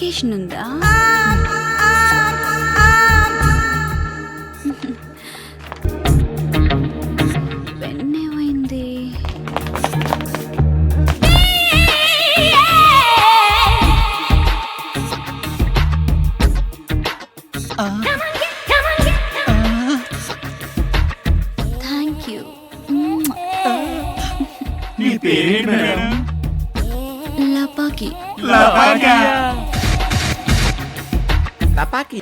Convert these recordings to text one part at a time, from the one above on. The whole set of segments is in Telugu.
అప్లికేషన్ ఉందా? పెన్ ఏమైంది? Thank you. నీ పేరేంటి మేడం? లపాకి. లపాకి.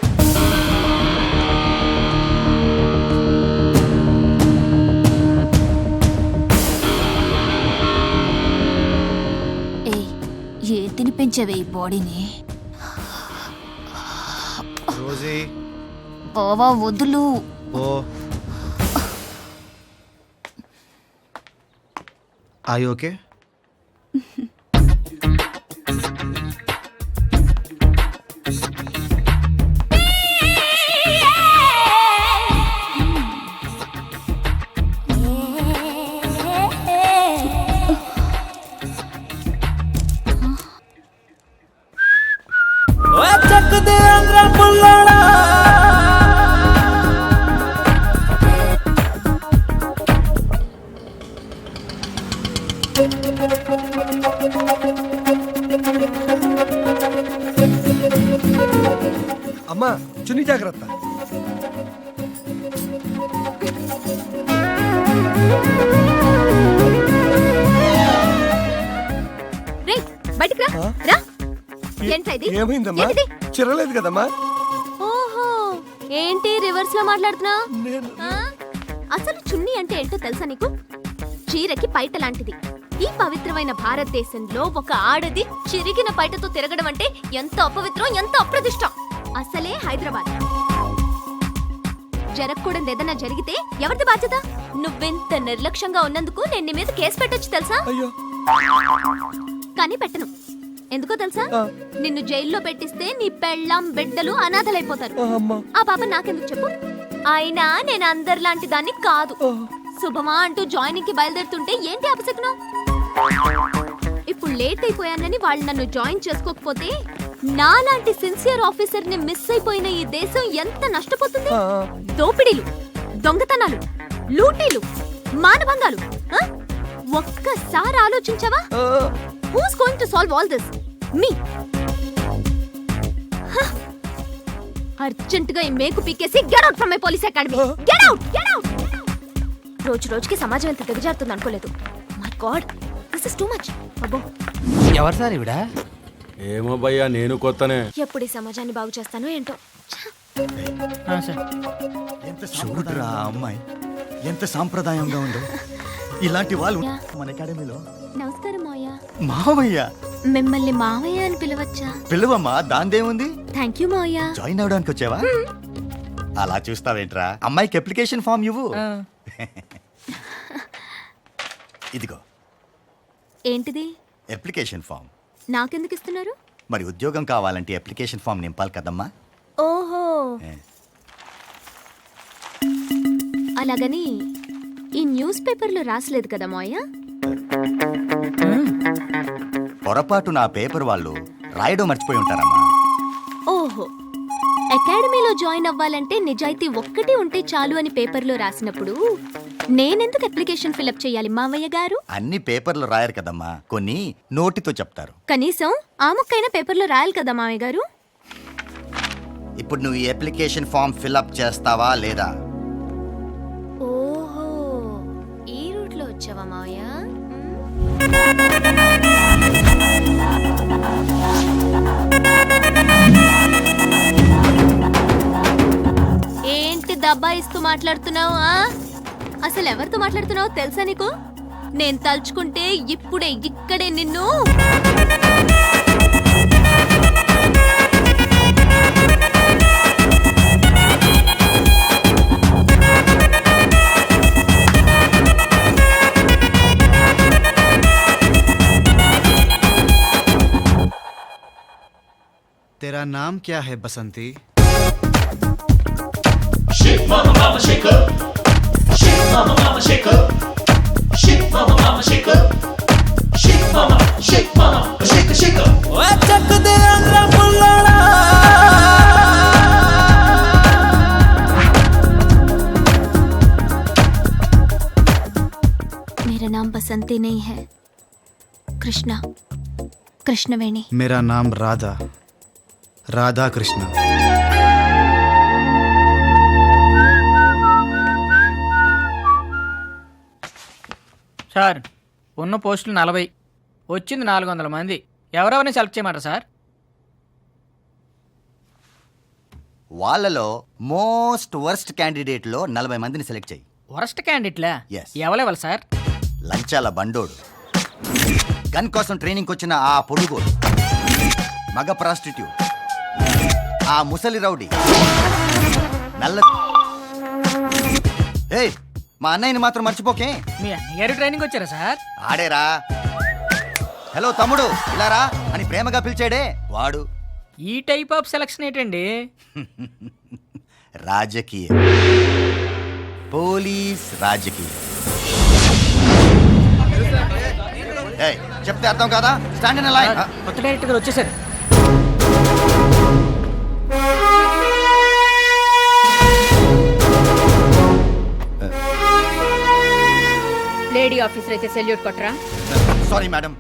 ఏ తిని పెంచవే ఈ బాడీని? రోజీ బావా వదులు. ఓ Are you okay? అమ్మా చున్ని జాగ్రత్త. రే బయటికి రా. రా. ఏంట్రా ఇది? ఏమైందమ్మా? ఏంటిది? చిరలేదు కదమ్మా. ఓహో ఏంటి రివర్స్ లో మాట్లాడుతున్నా? నేను అసలు చున్నీ అంటే ఏంటో తెలుసా నీకు? చీరకి పైట లాంటిది. ఈ పవిత్రమైన భారతదేశంలో ఒక ఆడది చిరిగిన పైటతో తిరగడం అంటే ఎంత అపవిత్రం, ఎంత అప్రదిష్టం. అసలే హైదరాబాద్. జరగకూడదు ఏదన్నా జరిగితే ఎవరిది బాధ్యత? నువ్వెంత నిర్లక్ష్యంగా ఉన్నందుకు నేను నీ మీద కేసు పెట్టొచ్చు తెలుసా? అయ్యో కానీ పెట్టను. ఎందుకో తెలుసా? నిన్ను జైల్లో పెట్టిస్తే నీ పెళ్ళాం బిడ్డలు అనాథలైపోతారు. అమ్మా ఆ పాప నాకెందుకు చెప్పు? అయినా నేను అందరిలాంటి దాన్ని కాదు. శుభమా అంటూ జాయినింగ్ కి బయలుదేరుతుంటే ఏంటి అపశకునం? ఇప్పుడు లేట్ అయిపోయానని వాళ్ళు నన్ను జాయిన్ చేసుకోకపోతే నాలాంటి సిన్సియర్ ఆఫీసర్ ని మిస్ అయిపోయిన ఈ దేశం ఎంత నష్టపోతుంది? దోపిడీలు, దొంగతనాలు, లూటీలు, మానభంగాలు. ఒక్కసారి ఆలోచించవా? Who's going to solve all this? Me. Urgent గా ఈ మేకు పీకేసి get out from my police academy. Get out, get out. రోజు రోజుకి సమాజం ఎంత దిగజారుతుంది అనుకోలేదు. My god, this is too much. అబ్బో, ఎవరు సార్ ఇవిడ? ఏమో భయ్యా, నేను కొత్తనే. ఎప్పుడు ఈ సమాజాన్ని బాగు చేస్తానో ఏంటో. చూడరా అమ్మాయి ఎంత సాంప్రదాయంగా ఉందో. ఇలాంటి వాళ్ళు మన అకాడమీలో. నమస్కారం మావయ్య. మావయ్య. మిమ్మల్ని మావయ్య అని పిలవచ్చా? పిలువమ్మా, దాందేముంది. థ్యాంక్ యూ మావయ్య. జాయిన్ అవడానికి వచ్చావా? అలా చూస్తావేంట్రా? అమ్మాయికి అప్లికేషన్ ఫామ్ ఇవ్వు. ఇదిగో ఏంటిది? Application form. నాకెందుకు ఇస్తున్నారు? మరి ఉద్యోగం కావాలంటే అప్లికేషన్ ఫామ్ నింపాలి కదమ్మా. ఓహో, అలాగని ఈ న్యూస్ పేపర్లో రాసలేదు కదా మావయ్య? పొరపాటు నా పేపర్ వాళ్ళు రాయడం మర్చిపోయి ఉంటారమ్మా. ఓహో, అకాడమీలో జాయిన్ అవ్వాలంటే నిజాయితీ ఒక్కటి ఉంటే చాలు అని పేపర్లో రాసినప్పుడు నేనెందుకు అప్లికేషన్ ఫిలప్ చేయాలి మావయ్య గారు? అన్ని పేపర్లు రాయరు కదమ్మా, కొన్ని నోటితో చెప్తారు. కనీసం ఆ ముక్కైనా పేపర్లో రాయాలి కదా మావయ్య గారు? ఇప్పుడు నువ్వు ఈ అప్లికేషన్ ఫామ్ ఫిలప్ చేస్తావా లేదా? ఓహో, ఈ రూట్ లో వచ్చావా మావయ్య? ఏంటి దబ్బాయిస్తూ మాట్లాడుతున్నావు? అసలు ఎవరితో మాట్లాడుతున్నావు తెలుసా నీకు? నేను తలుచుకుంటే ఇప్పుడే ఇక్కడే నిన్ను. तेरा नाम क्या है बसंती? Shake mama mama shake up. Shake mama mama shake up. Shake mama mama shake up. Shake mama shake up. Shake up. బుల్లోడా मेरा नाम बसंती नहीं है, कृष्णा, कृष्णवेणी। मेरा नाम राधा, राधा कृष्ण। సార్ ఉన్న పోస్టులు 40, వచ్చింది 400 మంది. ఎవరెవరిని సెలెక్ట్ చేయమంటారు సార్? వాళ్ళలో మోస్ట్ వర్స్ట్ క్యాండిడేట్లో 40 మందిని సెలెక్ట్ చేయి. వరస్ట్ క్యాండిడేట్లా? Yes. ఎవరెవరు సార్? లంచాల బండోడు, గన్ కోసం ట్రైనింగ్ వచ్చిన ఆ పొడుగోడు, మగ ప్రాస్టిట్యూట్, ఆ ముసలి రౌడీ, నల్ల. ఏయ్, మా అన్నయ్యని మాత్రం మర్చిపోకే. మీ అన్నగారు ట్రైనింగ్ వచ్చారా సార్? ఆడేరా. హలో తమ్ముడు, ఇలా రా అని ప్రేమగా పిలిచాడే వాడు. ఈ టైప్ ఆఫ్ సెలక్షన్ ఏంటండి? రాజకీయ, పోలీస్ రాజకీయ. ఏయ్, చెప్తే అర్థం కాదా? Stand in line. కొత్త డైరెక్టర్ గారు వచ్చేసారు. లేడీ ఆఫీసర్ అయితే సెల్యూట్ కొట్టరా? Sorry madam.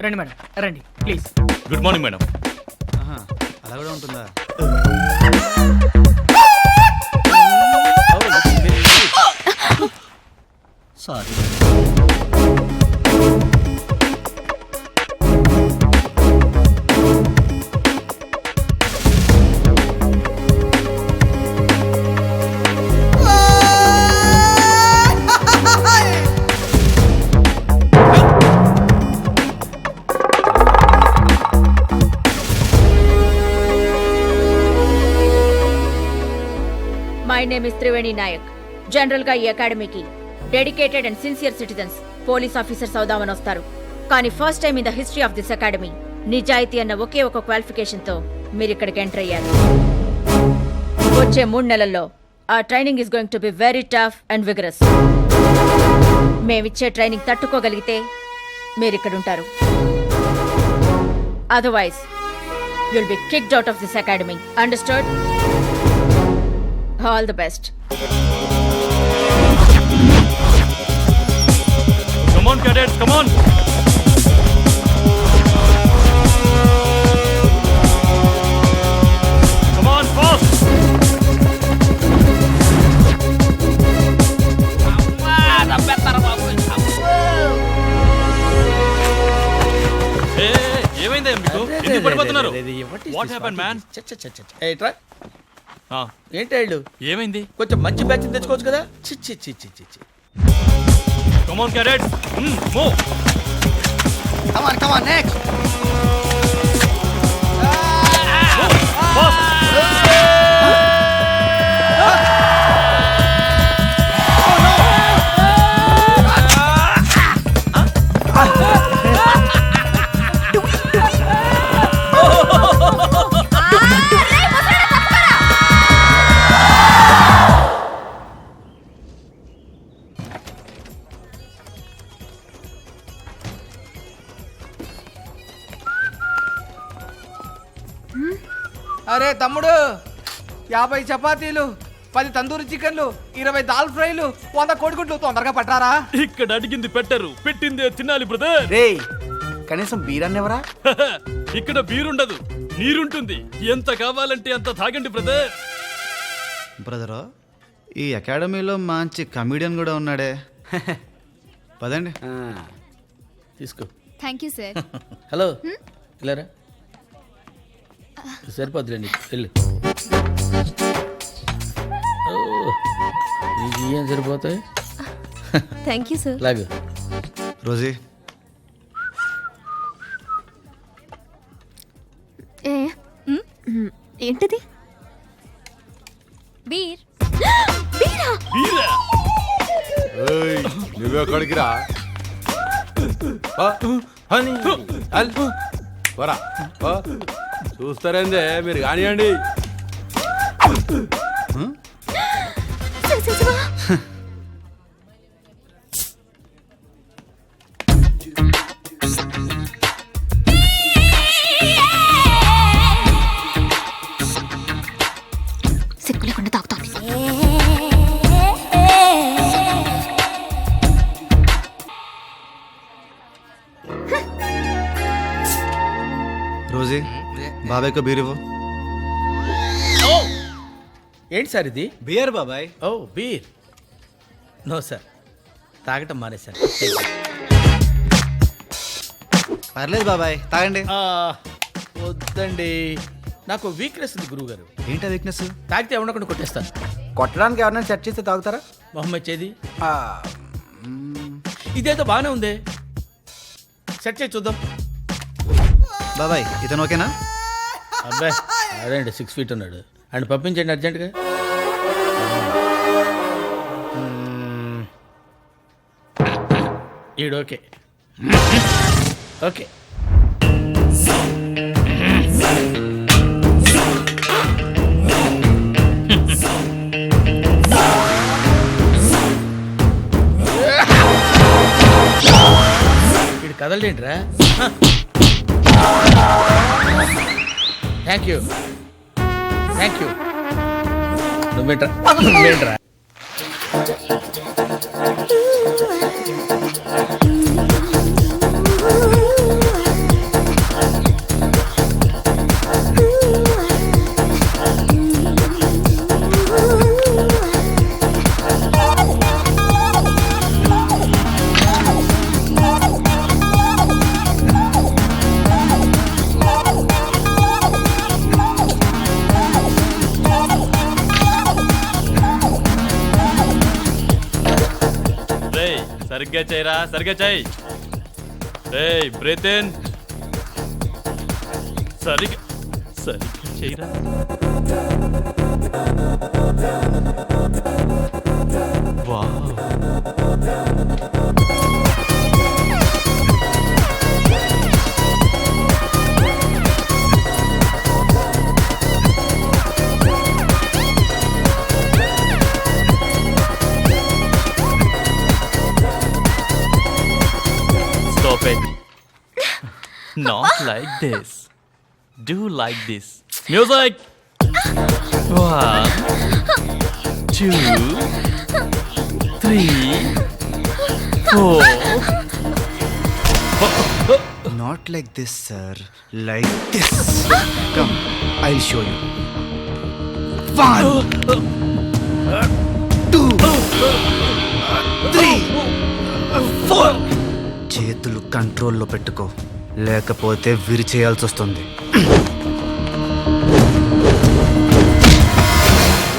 రండి మేడం, రండి ప్లీజ్. Good morning madam. అలా కూడా ఉంటుందా? Sorry. My name is Triveni Nayak. General గా ఈ అకాడమీకి dedicated and sincere citizens, police officers అవుదామని వస్తారు. కానీ first time in the history of this academy నిజాయితీ అన్న ఒకే ఒక క్వాలిఫికేషన్ తో మీరు ఇక్కడికి ఎంటర్ అయ్యారు. వచ్చే 3 నెలల్లో ఆ training is going to be very tough and vigorous. మేమిచ్చే ట్రైనింగ్ తట్టుకోగలిగితే మీరు ఇక్కడ ఉంటారు. Otherwise you'll be kicked out of this academy. Understood? All the best. Come on, cadets, come on. Come on, fast. ఏమైందా మీకు? ఎందుకు పడిపోతున్నారు? What happened, man? ఏంటి ఏమైంది? కొంచెం మంచి బ్యాచ్ తెచ్చుకోవచ్చు కదా. చి చి చి చి చి చి. Come on, cadets. Move. Come on, come on, next. Fast. అరే తమ్ముడు, 50 చపాతీలు, 10 తందూరి చికెన్లు, 20 దాల్ ఫ్రైలు, 100 కోడిగుడ్లు తొందరగా పట్టారా? ఇక్కడ అడిగింది పెట్టరు, పెట్టిందే తినాలి బ్రదర్. రే, కనీసం బీరన్ని ఎవరా? ఇక్కడ బీరుండదు, నీరుంటుంది. ఎంత కావాలంటే అంత తాగండి బ్రదర్. బ్రదరు, ఈ అకాడమీలో మంచి కమీడియన్ కూడా ఉన్నాడే. పదండి. తీసుకో. Thank you sir. హలో, ఇలారా. సరిపోద్దులేండి, వెళ్ళు. నీకు ఏం సరిపోతాయి? Thank you sir. లాగు. రోజీ, ఏంటిది? బీర్. బీరా? నువ్వెక్కడికి రా? పోరా, చూస్తారేందే మీరు కానివ్వండి. సిగ్గు లేకుండా తాగుతోంది. రోజీ బాబాయ్కో బీర్ ఇవ్వు. ఏంటి సార్ ఇది? బియర్ బాబాయ్. ఓ బీర్. నో సార్, తాగటం మానేశాను. పర్లేదు బాబాయ్, తాగండి. వద్దండి, నాకు వీక్నెస్ ఉంది గురువు గారు. ఏంటా వీక్నెస్? తాగితే ఎవడకుండా కొట్టేస్తాను. కొట్టడానికి ఎవరైనా సెట్ చేస్తే తాగుతారా? మొహమ్మద్ చేది ఇదేదో బాగానే ఉంది, సెట్ చేసి చూద్దాం. బాబాయ్ ఇతను ఓకేనా? అబ్బాయి అదేంటి 6 feet ఉన్నాడు, అండ్ పంపించండి అర్జెంటుగా. ఈడు ఓకే. ఓకే వీడు కదలలేంట్రా. Thank you thank you. నువ్వేంట్రా సరిగ్గా చేయరా, సరిగ్గా చేయి. రేయ్ బ్రీత్ ఇన్. సరిగ్గా చేయరా. Wow. Stop it. Not like this. Do like this. Music. 1, 2, 3, 4. Not like this sir, like this. Come, I will show you. 1 2 3 4. చేతులు కంట్రోల్లో పెట్టుకో, లేకపోతే విరిచేయాల్సి వస్తుంది.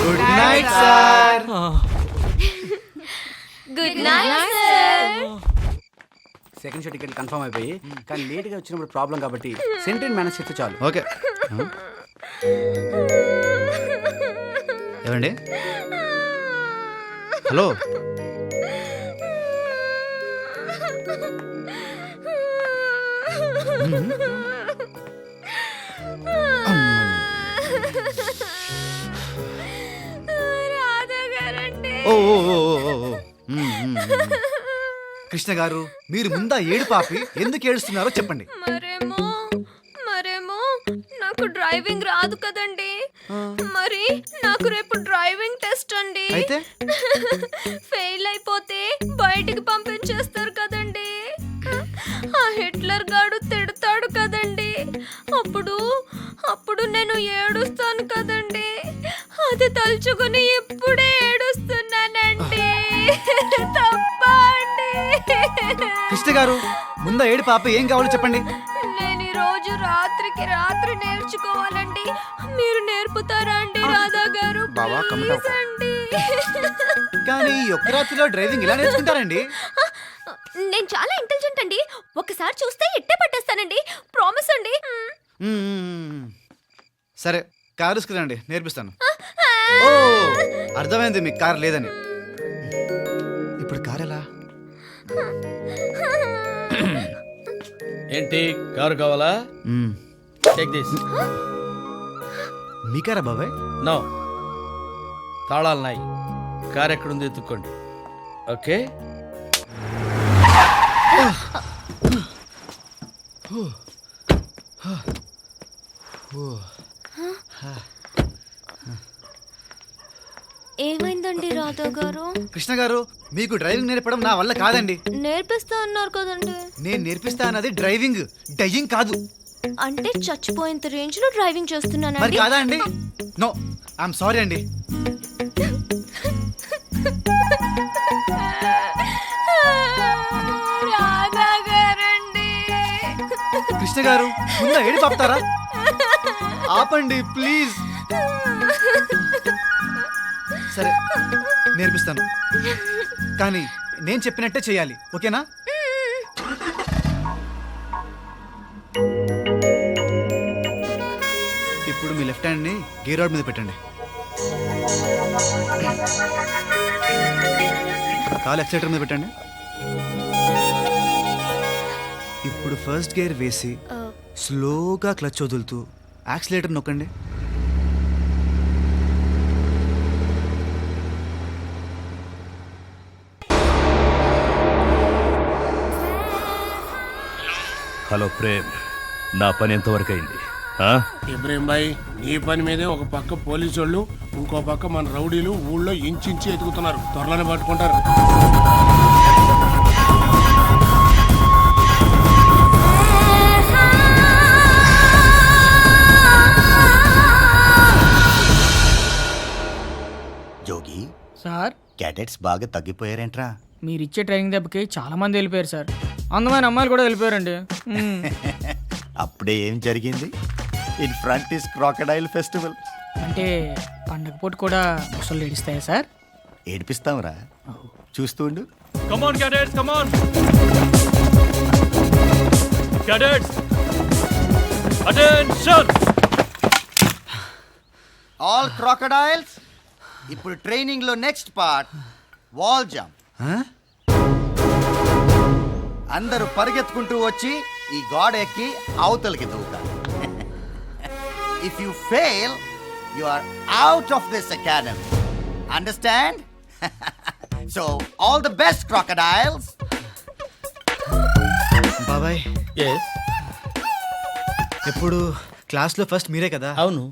Good night sir. Good night sir. Second show ticket confirm అయిపోయి, కానీ లేట్గా వచ్చినప్పుడు ప్రాబ్లం కాబట్టి సెంట్రీని మేనేజ్ చేస్తే చాలు. ఓకే. ఏమండి? హలో. ఓ ఓ ఓ ఓ ఓ. కృష్ణ గారు, మీరు ముందా ఏడు పాపి ఎందుకు ఏడుస్తున్నారో చెప్పండి. మరేమో నాకు డ్రైవింగ్ రాదు కదండి. మరి నాకు రేపు డ్రైవింగ్ టెస్ట్ అండి. అయితే ఫెయిల్ అయిపోతే బయటికి పంపించేస్తారు కదండి. ఆ హిట్లర్ గాడు తిడతాడు కదండి. అప్పుడు నేను ఏడుస్తాను కదండి. అది తలుచుకుని ఇప్పుడే ఏడుస్తున్నానండి. తప్పా అండి? కృష్ణ గారు, ముందా ఏడు పాప ఏం కావాలో చెప్పండి. నేను ఈ రోజు రాత్రికి రాత్రి నేర్చుకోవాలండి. మీరు నేర్పుతారా అండి రాధా గారు? ప్లీజ్ అండి. కానీ ఈ ఒక్క రాత్రిలో డ్రైవింగ్ ఇలా నేర్చుకుంటారండి? నేను చాలా ఇంటెలిజెంట్ అండి. ఒకసారి చూస్తే ఇట్టే పట్టేస్తానండి. ప్రామిస్ అండి. సరే, కారు తీసుకురండి, నేర్పిస్తాను. ఓ, అర్థమైంది మీకు కారు లేదని. ఇప్పుడు కారు ఎలా? ఏంటి, కారు కావాలా? Take this. మీ కారా బాబాయ్? నో, తాళాలు నాయి. కారు ఎక్కడుంది ఎత్తుక్కోండి. ఓకే. ఏమైందండి రాధా గారు? కృష్ణ గారు, మీకు డ్రైవింగ్ నేర్పడం నా వల్ల కాదండి. నేర్పిస్తా అన్నారు కదండి. నేను నేర్పిస్తా అన్నది డ్రైవింగ్, డయ్యింగ్ కాదు. అంటే చచ్చిపోయేంత రేంజ్ లో డ్రైవింగ్ మరి చేస్తున్నానండి. కాదా అండి? నో, ఐఎమ్ సారీ అండి. రాధా గారండి. కృష్ణ గారు, ముందు ఏడి పాపుతారా? ఆపండి ప్లీజ్. సరే, నేర్పిస్తాను, కానీ నేను చెప్పినట్టే చేయాలి, ఓకేనా? ఇప్పుడు మీ లెఫ్ట్ హ్యాండ్ని గేర్ రాడ్ మీద పెట్టండి. కాలు ఎక్సలేటర్ మీద పెట్టండి. ఇప్పుడు ఫస్ట్ గేర్ వేసి స్లోగా క్లచ్ వదులుతూ యాక్సిలేటర్ నొక్కండి. హలో ప్రేమ్, నా పని ఎంతవరకు అయింది? ఇబ్రహీం భాయ్, నీ పని మీదే ఒక పక్క పోలీసు వాళ్ళు, ఇంకో పక్క మన రౌడీలు ఊళ్ళో ఇంచి ఎతుకుతున్నారు. త్వరలోనే పట్టుకుంటారు. జోగి, సార్, క్యాడెట్స్ బాగా తగ్గిపోయారేంట్రా? మీరు ఇచ్చే ట్రైనింగ్ దెబ్బకి చాలా మంది వెళ్ళిపోయారు సార్. అందమైన అమ్మాయిలు కూడా వెళ్ళిపోయారండి. అప్పుడే ఏం జరిగింది? In front is crocodile festival. అంటే పండగ పూట కూడా ముసళ్ళు ఏడిస్తాయా సార్? ఏడిపిస్తాంరా, చూస్తూ ఉండు. Come on, cadets, come on! Cadets! Attention! All crocodiles, ఇప్పుడు ట్రైనింగ్ లో నెక్స్ట్ పార్ట్ వాల్ జంప్. అందరూ పరిగెత్తుకుంటూ వచ్చి ఈ గోడ ఎక్కి అవతలకి దూకాలి. If you fail, you are out of this academy. Understand? So all the best crocodiles. బాబాయ్, ఎస్, ఎప్పుడు క్లాస్లో ఫస్ట్ మీరే కదా? అవును.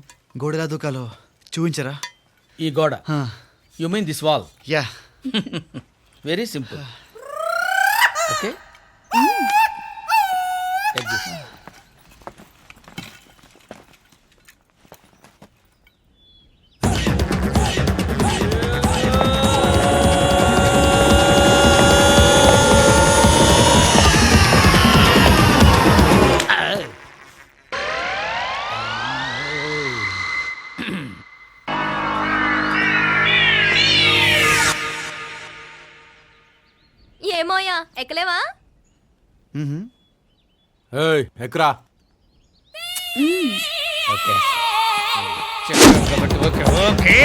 గోడలా దూకాలో చూపించరా? ఈ గోడ, you mean this wall? Yeah. Very simple. Okay, ఏమోయా, ఎక్కలేవా? ఏయ్, ఎక్రా. ఓకే. Okay okay.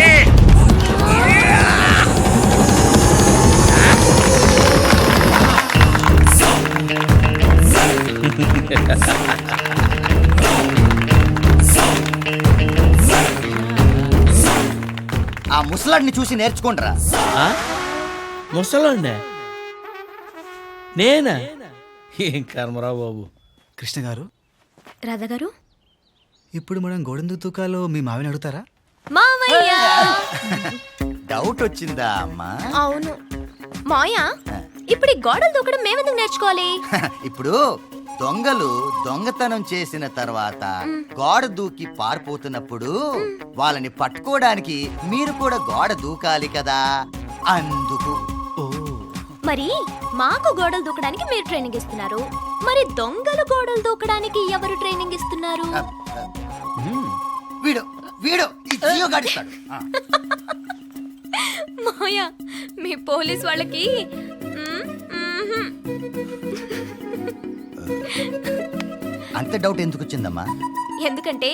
ఆ ముసలాడిని చూసి నేర్చుకుంటారా? ముసలండి నేనా? ఏం కర్మరావు బాబు. కృష్ణ గారు, రాధా గారు, ఇప్పుడు మనం గోడెందుకు దూకాలో మీ మావిని అడుగుతారా? మావయ్య. డౌట్ వచ్చిందా అమ్మా? అవును మాయా, ఇప్పుడు ఈ గోడలు దూకడం మేమెందుకు నేర్చుకోవాలి? ఇప్పుడు దొంగలు దొంగతనం చేసిన తర్వాత గోడ దూకి పారిపోతున్నప్పుడు వాళ్ళని పట్టుకోవడానికి మీరు కూడా గోడ దూకాలి కదా, అందుకు. మరి మాకు గోడలు దూకడానికి మీరు ట్రైనింగ్ ఇస్తున్నారు, మరి దొంగలు గోడలు దూకడానికి ఎవరు ట్రైనింగ్ ఇస్తున్నారు? వీడు వీడు ఈ జియో గడిస్తాడు. మాయా, మీ పోలీస్ వాళ్ళకి అంత డౌట్ ఎందుకు వచ్చిందమ్మా? ఎందుకంటే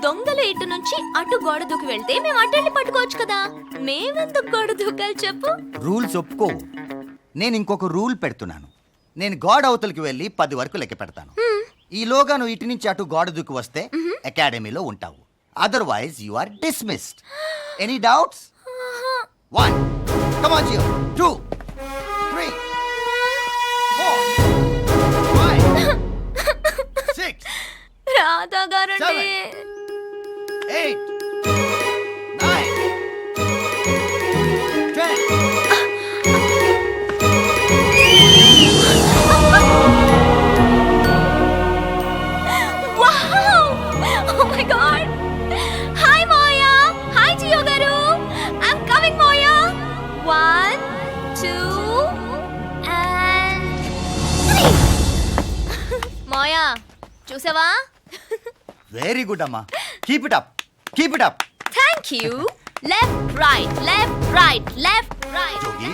దొంగలు ఇటు నుంచి అటు గోడ దూకి వెళ్తే మేము అటు వెళ్ళి పట్టుకోవచ్చు కదా, మేమెందుకు గోడ దూకాలి చెప్పు? రూల్స్ ఒప్పుకోవు. నేను ఇంకొక రూల్ పెడుతున్నాను. నేను గోడ అవతలకి వెళ్ళి 10 వరకు లెక్క పెడతాను. ఈలోగా నువ్వు ఇటు నుంచి అటు గోడ దూకి వస్తే అకాడమీలో ఉంటావు. Otherwise you are dismissed. Any doubts? 1 come on జియో, 2 3 4 5 6 రాధా గారండి. 8 9 చూసావా? వెరీ గుడ్ అమ్మా. Keep it up, keep it up. Thank you. Left right, left right, left right. Jogi,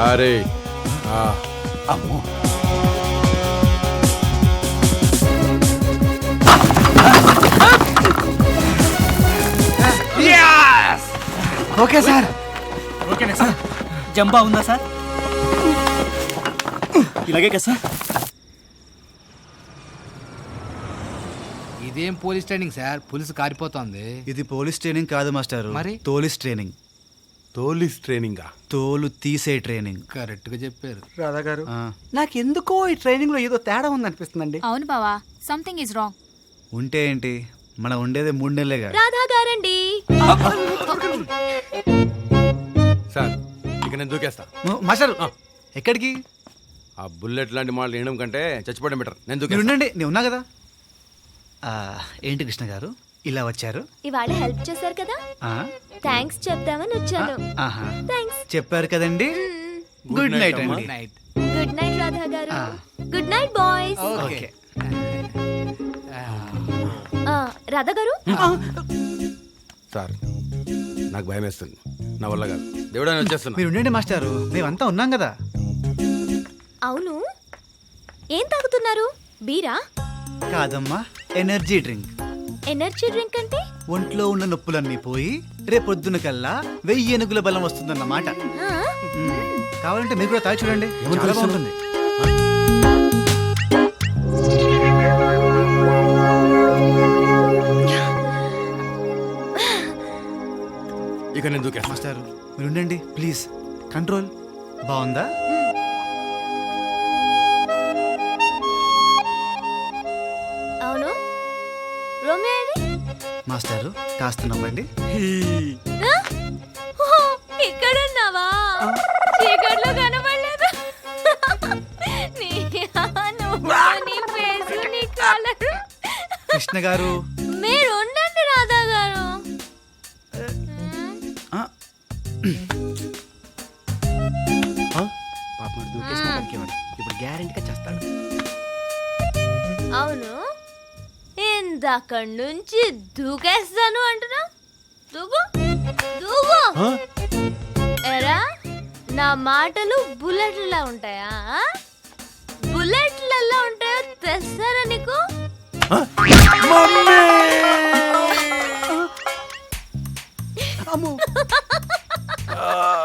అరే అమ్మో. Okay sir. ఓకేనా సార్? జంబా ఉందా సార్? ఇలాగే కదా సార్? ఇదేం పోలీస్ ట్రైనింగ్ సార్, పులిసు కారిపోతోంది. ఇది పోలీస్ ట్రైనింగ్ కాదు మాస్టారు, మరి? తోలిస్ ట్రైనింగ్. తోలిస్ ట్రైనింగా? తోలు తీసే ట్రైనింగ్. కరెక్ట్ గా చెప్పారు. రాధా గారు, ఆ, నాకెందుకో ఈ ట్రైనింగ్ లో ఏదో తేడా ఉందనిపిస్తుందండి. అవును బావా, సంథింగ్ ఇస్ రాంగ్. ఉంటే ఏంటి, మనం ఉండేదే 3 నెలలేగా. రాధా గారండి. సార్ ఇక నేను దూకేస్తా. మాస్టర్ ఎక్కడికి? ఆ బుల్లెట్ లాంటి మాటలు వినడం కంటే చచ్చిపోవడం బెటర్. నేను మీరు దూకేస్తా. ఉండండి, నేను ఉన్నా కదా. ఏంటి కృష్ణ గారు ఇలా వచ్చారు? ఇవాళ హెల్ప్ చేశారు కదా, ఆ, థ్యాంక్స్ చెప్దామని వచ్చాను. ఆహా, థ్యాంక్స్. చెప్పారు కదండి. గుడ్ నైట్ అండి. నైట్. గుడ్ నైట్ రాధా గారు. ఆ. Good night boys. Okay. Radha గారు, సార్ నాకు భయం వేస్తుంది, నా వల్ల కాదు. దేవుడా నేను వచ్చేస్తున్నా. మీరు ఉండండి మాస్టారు, మేమంతా ఉన్నాం కదా. అవును ఏం తాగుతున్నారు? బీరా? కాదమ్మా, ఎనర్జీ డ్రింక్. ఎనర్జీ డ్రింక్ అంటే? ఒంట్లో ఉన్న నొప్పులన్నీ పోయి రేపొద్దున కల్లా 1000 ఏనుగుల బలం వస్తుందన్నమాట. ఆ? కావాలంటే మీరు కూడా తాగి చూడండి, చాలా బాగుంటుంది. ఇక నేను దూకేస్తా. మాస్టారు మీరు ఉండండి ప్లీజ్. కంట్రోల్. బాగుందా? అవును రోమియో ఏది? మాస్టారు కాస్త నవ్వండి. ఆ? ఓ, ఇక్కడున్నావా? చీకట్లో కనబడలేదు. నీ ఫేసు, నీ కలరు. కృష్ణ గారు మీరు ఉండండి రాధా గారు. ఆ, పాప మరి దూకేసిన బతికేవాడు. ఇప్పుడు గ్యారెంటీగా చేస్తాడు. అవును ఇందక్కడి నుంచి దూకేస్తాను అంటున్నా. దూకు దూకు. ఎరా నా మాటలు బుల్లెట్లా ఉంటాయా? బుల్లెట్లలో ఉంటాయో తెస్తారా నీకు?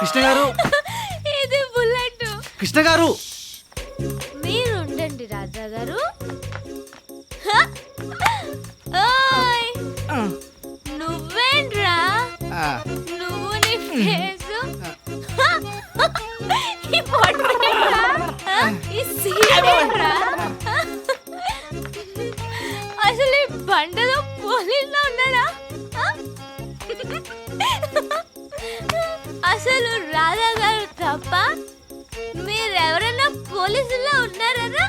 కృష్ణ గారు, ఇది బుల్లెట్. కృష్ణ గారు మీరు ఉండండి రాజా గారు. హ! ఓయ్ నువ్వేంట్రా? నువ్వు నీ ఫేసు, ఈ పొట్టేంట్రా? ఈ సీరేంట్రా? అసలు ఈ బండలో పోలీసులో ఉన్నాడా? అసలు రాధా గారు తప్ప మీరెవరైనా పోలీసుల్లో ఉన్నారా?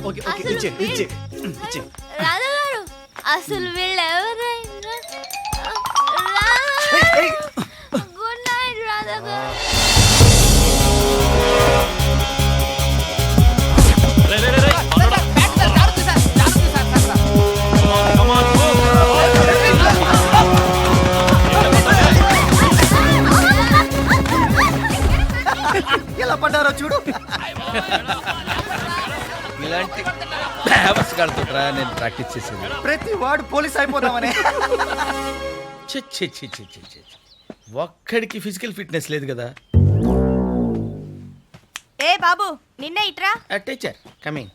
ఓకే ఓకే, ఇచ్చే ఇచ్చే ఇచ్చే. రాధా గారు అసలు వీళ్ళెవరైనా? గుడ్ నైట్ రాధా గారు. Come on, go. ఎలా పడ్డారో చూడు. ఇలాంటి బ్యావర్స్ కడుతుంటారా నేను ప్రాక్టీస్ చేసేది. ప్రతి వాడు పోలీస్ అయిపోదామని. ఛీ, ఛీ, ఛీ, ఛీ, ఛీ, ఛీ. ఒక్కడికి ఫిజికల్ ఫిట్నెస్ లేదు కదా. ఏ బాబు నిన్నే ఇట్రా. Teacher coming.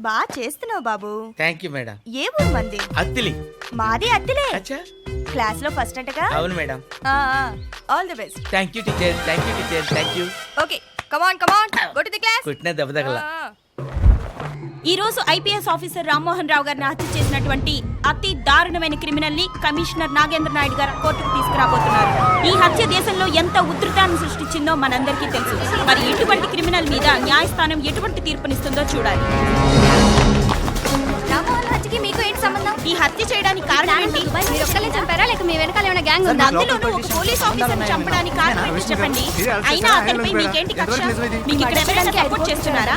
బా చేస్తున్నావు బాబు. Thank you madam. ఏ ఊరు మంది? అత్తిలి. మాది అత్తిలే. అచ్చా క్లాస్ లో ఫస్ట్ అంటగా? అవును madam. All the best. Thank you teacher, thank you teacher, thank you. Okay come on go to the class. కొట్టిన దెబ్బ తగల. ఈ రోజు ఐపీఎస్ ఆఫీసర్ రామ్మోహన్ రావు గారిని హత్య చేసినటువంటి అతి దారుణమైన క్రిమినల్ ని కమిషనర్ నాగేంద్ర నాయుడు గారు కోర్టుకు తీసుకురాబోతున్నారు. ఈ హత్య దేశంలో ఎంత ఉధృతాన్ని సృష్టించిందో మనందరికీ తెలుసు. మరి ఇటువంటి క్రిమినల్ మీద న్యాయస్థానం ఎటువంటి తీర్పునిస్తుందో చూడాలి. రామ్మోహన్ హత్యకి మీకు ఏంటి సంబంధం? ఈ హత్య చేయడానికి కారణం ఏంటి? మీరు ఒక్కలే చంపారా లేక మీ వెనకాల ఏమైనా గ్యాంగ్ ఉందా? అందులోనూ ఒక పోలీస్ ఆఫీసర్ చంపడానికి కారణం ఏంటి చెప్పండి. అయినా అతనిపై మీకేంటి కక్ష? మీకు ఇక్కడ ఎవరైనా సపోర్ట్ చేస్తున్నారా?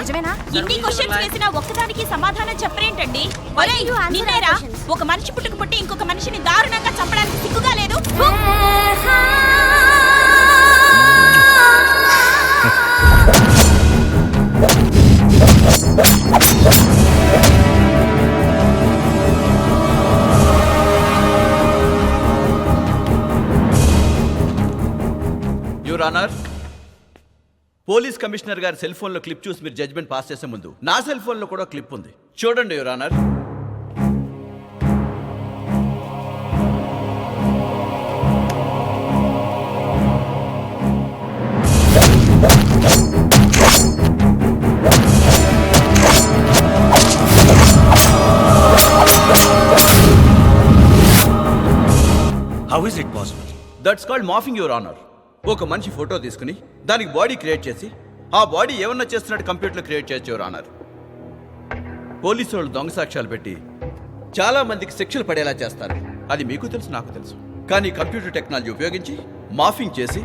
ఇన్ని క్వశ్చన్స్ వేసినా ఒక్కదానికి సమాధానం చెప్పరేంటండి? ఒరేయ్, నిన్నేరా ఒక మనిషి పుట్టుకు ఇంకొక మనిషిని దారుణంగా చంపడానికి సిగ్గుగా లేదు? యువర్ ఆనర్, పోలీస్ కమిషనర్ గారి సెల్ ఫోన్లో క్లిప్ చూసి మీరు జడ్జ్మెంట్ పాస్ చేసే ముందు నా సెల్ ఫోన్లో కూడా క్లిప్ ఉంది, చూడండి your honour. How is it possible? That's called morphing your honour. ఒక మనిషి ఫోటో తీసుకుని దానికి బాడీ క్రియేట్ చేసి ఆ బాడీ ఏమన్నా చేస్తున్నట్టు కంప్యూటర్లో క్రియేట్ చేయొచ్చు యువర్ ఆనర్. పోలీసు వాళ్ళు దొంగ సాక్ష్యాలు పెట్టి చాలా మందికి శిక్షలు పడేలా చేస్తారు. అది మీకు తెలుసు, నాకు తెలుసు. కానీ కంప్యూటర్ టెక్నాలజీ ఉపయోగించి మాఫింగ్ చేసి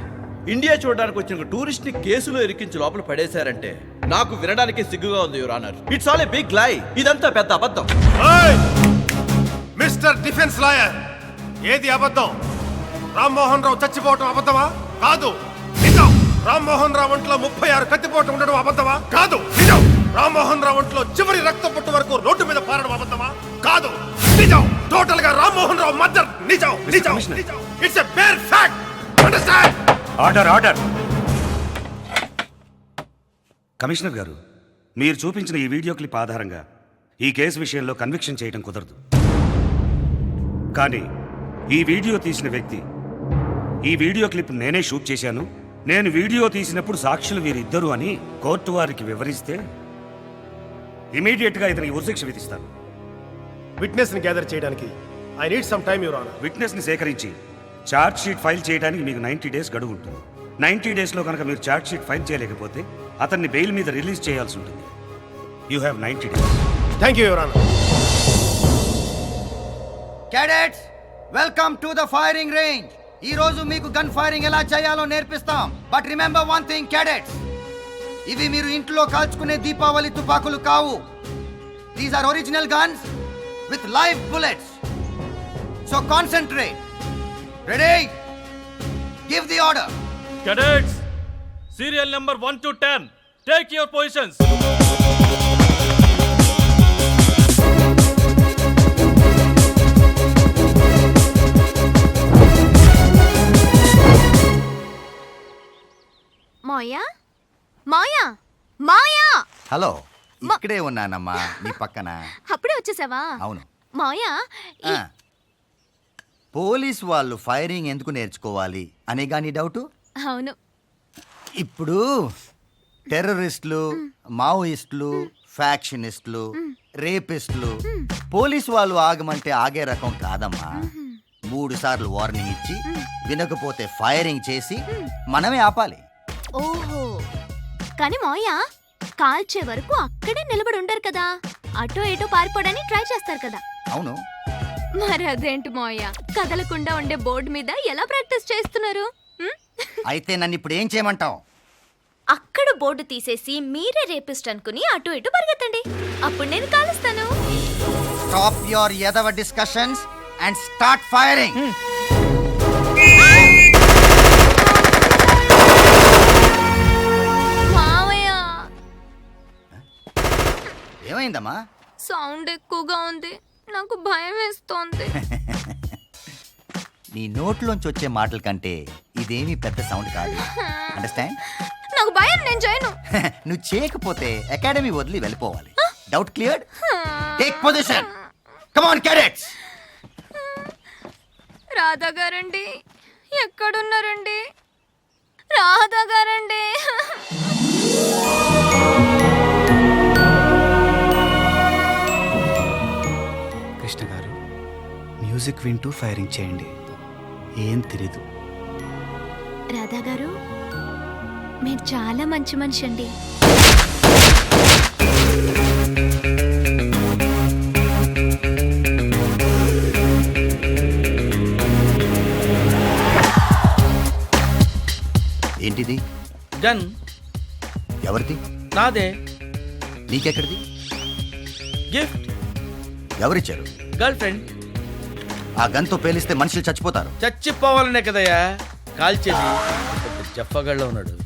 ఇండియా చూడడానికి వచ్చిన టూరిస్ట్ ని కేసులో ఇరికించి లోపల పడేశారంటే నాకు వినడానికి సిగ్గుగా ఉంది your honour. It's all a big lie. ఇదంతా పెద్ద అబద్ధం. మిస్టర్ డిఫెన్స్ లాయర్, ఏది అబద్ధం? రామ్మోహన్ రావు చచ్చిపోవటం అబద్ధమా? కాదు, నిజం. రామ్మోహన్ రావు ఒంట్లో 36 కత్తిపోటు ఉండడం అబద్ధమా? కాదు, నిజం. రామ్మోహన్ రావు ఒంట్లో చివరి రక్త పొట్టు వరకు రోడ్డు మీద పారడం అబద్ధమా? కాదు, నిజం. టోటల్ గా రామ్మోహన్ రావు మర్డర్ నిజం. నిజం. It's a bare fact. Understand? Order, order. Commissioner గారు, మీరు చూపించిన ఈ వీడియో క్లిప్ ఆధారంగా ఈ కేసు విషయంలో కన్విక్షన్ చేయడం కుదరదు. కానీ ఈ వీడియో తీసిన వ్యక్తి, ఈ వీడియో క్లిప్ నేనే షూట్ చేశాను, నేను వీడియో తీసినప్పుడు సాక్షులు వీరిద్దరు అని కోర్టు వారికి వివరిస్తే ఇమీడియట్ గా ఇతనికి ఉరిశిక్ష విధిస్తాను. విట్నెస్ ని గ్యాదర్ చేయడానికి I need some time your honour. Witness ని సేకరించి ఛార్జ్ షీట్ ఫైల్ చేయడానికి మీకు 90 డేస్ గడువు ఉంటుంది. 90 డేస్లో కనుక మీరు ఛార్జ్ షీట్ ఫైల్ చేయలేకపోతే అతన్ని బెయిల్ మీద రిలీజ్ చేయాల్సి ఉంటుంది. You have 90 days. Thank you your honour. Cadets, welcome to the firing range. ఈ రోజు మీకు గన్ ఫైరింగ్ ఎలా చేయాలో నేర్పిస్తాం. But remember one thing cadets, ఇవి మీరు ఇంట్లో కాల్చుకునే దీపావళి తుపాకులు కావు. These are original guns with live bullets. So concentrate. Ready? Give the order. Cadets, serial number 1 to 10, take your positions. Maya, Maya, Maya. Hello, ఇక్కడే ఉన్నానమ్మా, నీ పక్కన. అప్పుడే వచ్చేసావా? అవును. మాయా, ఆ. పోలీస్ వాళ్ళు ఫైరింగ్ ఎందుకు నేర్చుకోవాలి అనే గానీ డౌటు? అవును. ఇప్పుడు టెర్రరిస్టులు, మావోయిస్టులు, ఫ్యాక్షనిస్టులు, రేపిస్టులు పోలీసు వాళ్ళు ఆగమంటే ఆగే రకం కాదమ్మా. 3 సార్లు వార్నింగ్ ఇచ్చి వినకపోతే ఫైరింగ్ చేసి మనమే ఆపాలి. ఓహో, కానీ మాయా కాల్చే వరకు అక్కడే నిలబడి ఉండరు కదా, అటో ఇటో పారిపోవడానికి ట్రై చేస్తారు కదా. అవును. మరి అదేంటి మాయా, కదలకుండా ఉండే బోర్డు మీద ఎలా ప్రాక్టీస్ చేస్తున్నారు? అయితే నన్ను ఇప్పుడు ఏం చేయమంటావు? అక్కడ బోర్డు తీసేసి మీరే రేపిస్ట్ అనుకుని అటు ఇటు పరిగెత్తండి, అప్పుడు నేను కాలుస్తాను. స్టాప్ యువర్ ఎదవ డిస్కషన్స్ అండ్ స్టార్ట్ ఫైరింగ్. మావయ్య, ఏమైందమ్మా? సౌండ్ ఎక్కువగా ఉంది, నాకు భయం వేస్తోంది. నీ నోట్లోంచి వచ్చే మాటల కంటే ఇదేమీ పెద్ద సౌండ్ కాదు. అండర్స్టాండ్? నాకు భయం, నేను చేయను. నువ్వు చేయకపోతే అకాడమీ వదిలి వెళ్ళిపోవాలి. Doubt cleared? Take position. Come on cadets. Radha గారండి, ఎక్కడున్నారండి? రాధా గారండి. కృష్ణ గారు, మ్యూజిక్ వింటూ ఫైరింగ్ చేయండి, ఏం తెలీదు. రాధా గారు, మీరు చాలా మంచి మనిషి అండి. ఏంటిది? గన్ ఎవరిది? నాదే. నీకెక్కడిది? గిఫ్ట్. ఎవరిచ్చారు? Girl friend. ఆ గన్తో పేలిస్తే మనుషులు చచ్చిపోతారు. చచ్చిపోవాలనే కదయ్యా కాల్చేది. జఫ్ఫగాళ్ళలో ఉన్నాడు.